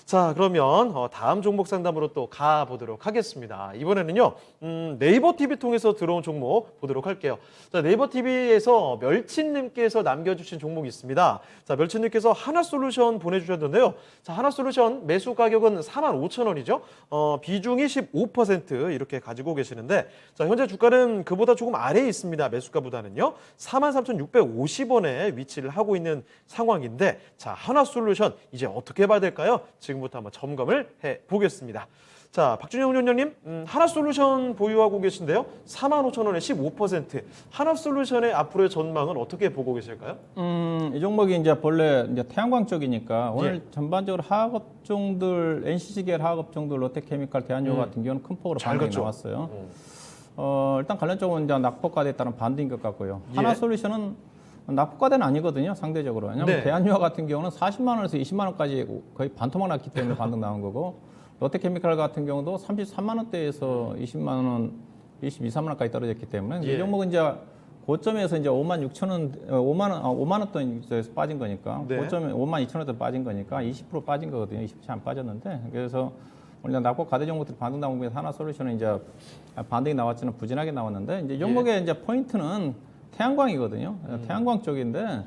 자, 그러면 다음 종목 상담으로 또 가보도록 하겠습니다. 이번에는요, 네이버 TV 통해서 들어온 종목 보도록 할게요. 자, 네이버 TV에서 멸치님께서 남겨주신 종목이 있습니다. 자, 멸치님께서 하나솔루션 보내주셨는데요. 자, 하나솔루션 매수 가격은 45,000원이죠. 비중이 15% 이렇게 가지고 계시는데, 자, 현재 주가는 그보다 조금 아래에 있습니다. 매수가보다는요. 43,650원에 위치를 하고 있는 상황인데, 자, 하나솔루션 이제 어떻게 봐야 될까요? 지금부터 한번 점검을 해보겠습니다. 자, 박준영 위원장님, 하나솔루션 보유하고 계신데요. 45,000원에 15%. 하나솔루션의 앞으로의 전망은 어떻게 보고 계실까요? 이 종목이 이제 본래 이제 태양광 쪽이니까 오늘 예. 전반적으로 하학업종들, NCC계열 하학업종들, 롯데케미칼, 대한유화 같은 경우는 큰 폭으로 잘 반등이 갔죠. 나왔어요. 일단 관련 쪽은 이제 낙폭과대에 따른 반등인 것 같고요. 예. 하나솔루션은 낙폭과대는 아니거든요, 상대적으로. 왜냐하면 네. 대한유화 같은 경우는 40만 원에서 20만 원까지 거의 반토막 났기 때문에 반등 나온 거고, 롯데케미칼 같은 경우도 33만 원대에서 20만 원, 22, 3만 원까지 떨어졌기 때문에 예. 이 종목은 이제 고점에서 이제 5만 6천 원, 5만 원 돈 빠진 거니까, 네. 고점에 5만 2천 원 돈 빠진 거니까 20% 빠진 거거든요. 20% 안 빠졌는데, 그래서 오늘 낙폭 과대 종목들이 반등 나온 게 하나솔루션은 이제 반등이 나왔지는 부진하게 나왔는데, 이제 이 종목의 이제 포인트는 태양광이거든요. 태양광 쪽인데,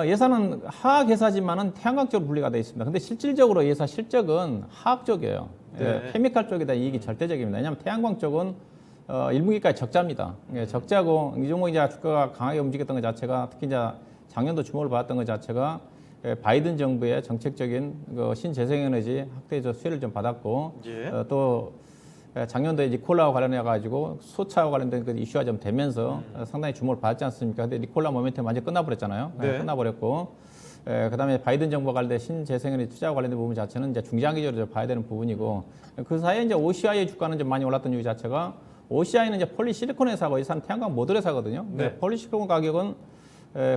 예산은 하학 회사지만은 태양광 쪽으로 분리가 되어 있습니다. 근데 실질적으로 예사 실적은 하학 쪽이에요. 네. 예, 케미칼 쪽에다 이익이 절대적입니다. 왜냐하면 태양광 쪽은 1분기까지 적자입니다. 예, 적자고 이 종목이 이제 주가가 강하게 움직였던 것 자체가, 특히 이제 작년도 주목을 받았던 것 자체가 바이든 정부의 정책적인 신재생에너지 확대 수혜를 좀 받았고, 예. 또 작년도에 니콜라와 관련해 가지고 소차와 관련된 그 이슈가 좀 되면서 상당히 주목을 받지 않습니까? 근데 니콜라 모멘텀 완전 히 끝나버렸잖아요. 네. 끝나버렸고, 그다음에 바이든 정부와 관련된 신재생에너지 투자와 관련된 부분 자체는 이제 중장기적으로 봐야 되는 부분이고, 그 사이에 이제 OCI의 주가는 좀 많이 올랐던 이유 자체가, OCI는 이제 폴리실리콘 회사고 이 회사는 태양광 모듈 회사거든요. 근데 네. 폴리실리콘 가격은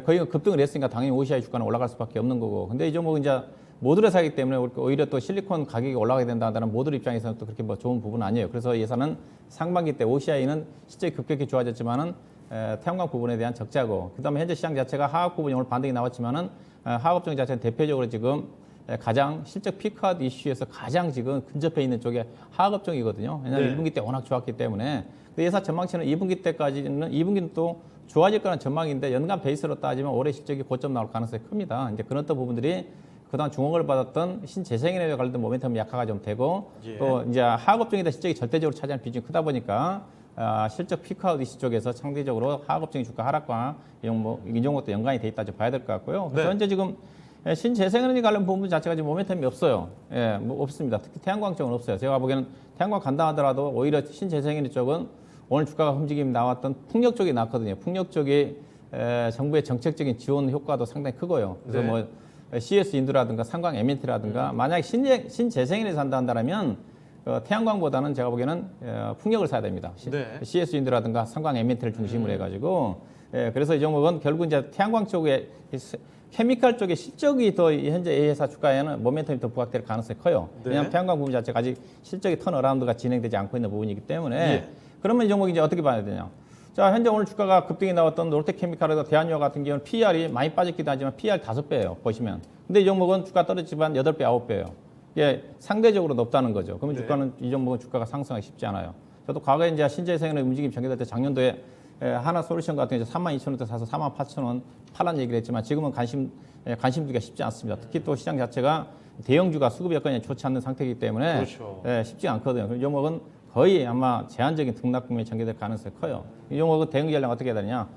거의 급등을 했으니까 당연히 OCI 주가는 올라갈 수밖에 없는 거고. 근데 이 종목은 이제 모듈 회사이기 때문에 오히려 또 실리콘 가격이 올라가게 된다는 모듈 입장에서는 또 그렇게 뭐 좋은 부분은 아니에요. 그래서 예산은 상반기 때 OCI는 실제 급격히 좋아졌지만은 태양광 부분에 대한 적자고, 그다음에 현재 시장 자체가 하학 부분이 오늘 반등이 나왔지만은 하학업종 자체는 대표적으로 지금 가장 실적 피크아웃 이슈에서 가장 지금 근접해 있는 쪽에 하학업종이거든요. 왜냐하면 네. 1분기 때 워낙 좋았기 때문에. 근데 예사 전망치는 2분기 때까지는, 2분기는 또 좋아질 거라는 전망인데 연간 베이스로 따지면 올해 실적이 고점 나올 가능성이 큽니다. 이제 그런 또 부분들이 그동안 주목을 받았던 신재생에너지와 관련된 모멘텀이 약화가 좀 되고, 예. 또 이제 하학업종에다 실적이 절대적으로 차지하는 비중이 크다 보니까 실적 피크아웃 이슈 쪽에서 상대적으로 하학업종의 주가 하락과 이 종목도 연관이 돼 있다 좀 봐야 될 것 같고요. 그래서 네. 현재 지금 신재생에너지 관련 부분 자체가 지금 모멘텀이 없어요. 예, 뭐 없습니다. 특히 태양광 쪽은 없어요. 제가 보기에는 태양광 간다 하더라도 오히려 신재생에너지 쪽은 오늘 주가가 움직임이 나왔던 풍력 쪽이 났거든요. 풍력 쪽이 정부의 정책적인 지원 효과도 상당히 크고요. 그래서 네. 뭐 CS 인두라든가 상광 MNT라든가 만약 신재생에너지 산다 한다면 태양광보다는 제가 보기에는 풍력을 사야 됩니다. 네. CS 인두라든가 상광 MNT를 중심으로 해가지고, 그래서 이 종목은 결국 이제 태양광 쪽에 케미칼 쪽의 실적이 더 현재 이 회사 주가에는 모멘텀이 더 부각될 가능성이 커요. 네. 왜냐하면 태양광 부분 자체가 아직 실적이 턴어라운드가 진행되지 않고 있는 부분이기 때문에. 예. 그러면 이 종목이 이제 어떻게 봐야 되냐? 자, 현재 오늘 주가가 급등이 나왔던 롯데케미칼이나 대한유화 같은 경우는 PER이 많이 빠졌기도 하지만 PER 5배예요, 보시면. 근데 이 종목은 주가 떨어지지만 8배, 9배예요. 이게 상대적으로 높다는 거죠. 그러면 네. 주가는, 이 종목은 주가가 상승하기 쉽지 않아요. 저도 과거에 이제 신재생에너지 움직임 전개될 때 작년도에 하나솔루션 같은 경우 32,000원대 사서 48,000원 팔란 얘기를 했지만 지금은 관심 두기가 쉽지 않습니다. 특히 또 시장 자체가 대형주가 수급 여건이 좋지 않는 상태이기 때문에 그렇죠. 쉽지 않거든요. 이 종목은 거의 아마 제한적인 등락 국면이 전개될 가능성이 커요. 이 종목은 대응 전략 어떻게 해야 되냐?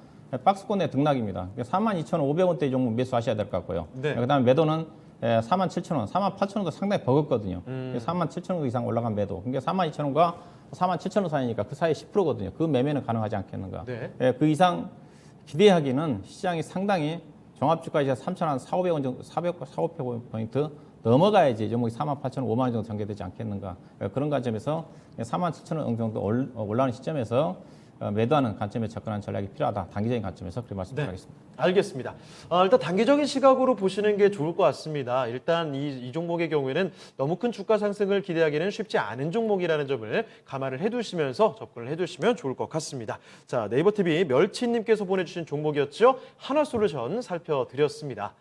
박스권 내 등락입니다. 42,500원대 이 종목 매수하셔야 될 것 같고요. 네. 그다음에 매도는 47,000원, 48,000원도 상당히 버겁거든요. 47,000원 이상 올라간 매도. 그러니까 42,000원과 47,000원 사이니까 그 사이 10%거든요. 그 매매는 가능하지 않겠는가? 네. 그 이상 기대하기는 시장이 상당히 종합주가 이제 3,400원 정도, 4,500포인트 넘어가야지 이 종목이 48,000원, 5만 원 정도 전개되지 않겠는가. 그런 관점에서 47,000원 정도 올라오는 시점에서 매도하는 관점에 접근하는 전략이 필요하다. 단기적인 관점에서 그렇게 말씀드리겠습니다. 알겠습니다. 일단 단기적인 시각으로 보시는 게 좋을 것 같습니다. 일단 이 종목의 경우에는 너무 큰 주가 상승을 기대하기는 쉽지 않은 종목이라는 점을 감안을 해두시면서 접근을 해두시면 좋을 것 같습니다. 자, 네이버 TV 멸치님께서 보내주신 종목이었죠. 하나솔루션 살펴드렸습니다.